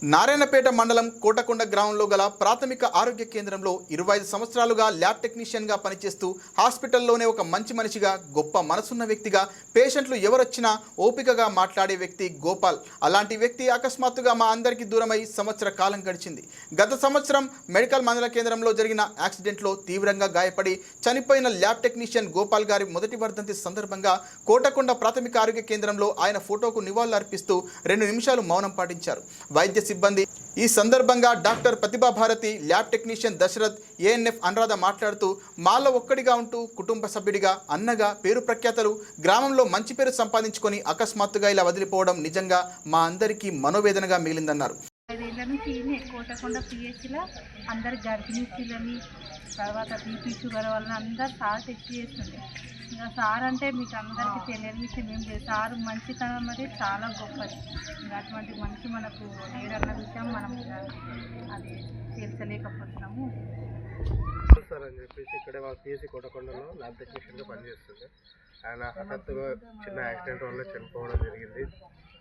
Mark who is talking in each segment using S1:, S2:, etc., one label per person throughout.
S1: నారాయణపేట మండలం కోటకొండ గ్రామంలో గల ప్రాథమిక ఆరోగ్య కేంద్రంలో 25 సంవత్సరాలుగా ల్యాబ్ టెక్నీషియన్గా పనిచేస్తూ హాస్పిటల్లోనే ఒక మంచి మనిషిగా గొప్ప మనసున్న వ్యక్తిగా పేషెంట్లు ఎవరొచ్చినా ఓపికగా మాట్లాడే వ్యక్తి గోపాల్. అలాంటి వ్యక్తి అకస్మాత్తుగా మా అందరికీ దూరమై సంవత్సర కాలం గడిచింది. గత సంవత్సరం మెడికల్ మండల కేంద్రంలో జరిగిన యాక్సిడెంట్లో తీవ్రంగా గాయపడి చనిపోయిన ల్యాబ్ టెక్నీషియన్ గోపాల్ గారి మొదటి వర్ధంతి సందర్భంగా కోటకొండ ప్రాథమిక ఆరోగ్య కేంద్రంలో ఆయన ఫోటోకు నివాళులర్పిస్తూ 2 నిమిషాలు మౌనం పాటించారు వైద్య సిబ్బంది. ఈ సందర్భంగా doctor Pratibha Bharati, lab technician Dasharath, ANF Anuradha మాట్లాడుతూ మాలో ఒక్కడిగా ఉంటూ కుటుంబ సభ్యుడిగా అన్నగా పేరు ప్రఖ్యాతలు గ్రామంలో మంచి పేరు సంపాదించుకొని అకస్మాత్తుగా ఇలా వదిలిపోవడం నిజంగా మా అందరికీ మనోవేదనగా మిగిలిందన్నారు.
S2: 5 ఏళ్ల నుంచి కోటకొండ పిహెచ్లో అందరు గర్భిణీ స్త్రీలని తర్వాత బీపీ షుగర్ వలన అందరు సార్ టెస్ట్ చేస్తుండే. ఇంకా సార్ అంటే మీకు అందరికీ తెలియని విషయం ఏం లేదు. సార్ మంచితనం అనేది చాలా గొప్పది. ఇంకా అటువంటి మనిషి మనకు లేడన్న విషయం మనం అది తీర్చలేకపోతున్నాము.
S3: సార్ అని చెప్పేసి ఇక్కడే మా పిఎస్సి కోటకొండలో ల్యాబ్ టెక్నీషియన్గా పనిచేస్తుంది. ఆయన హఠాత్తుగా చిన్న యాక్సిడెంట్ వల్ల చనిపోవడం జరిగింది.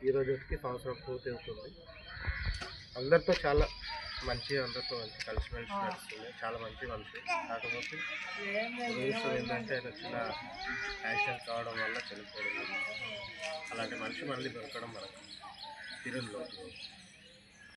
S3: ఈ రోజుకి సంవత్సరం పూర్తి అవుతుంది. అందరితో చాలా అందరితో మంచి కలిసిమెలిసి నడుస్తుంది. చాలా మంచి మనిషి. కాకపోతే ఏంటంటే ఆయన చిన్న యాక్సిడెంట్ కావడం వల్ల చనిపోవడం. అలాంటి మనిషి మళ్ళీ దొరకడం మనకు తిరుల్లో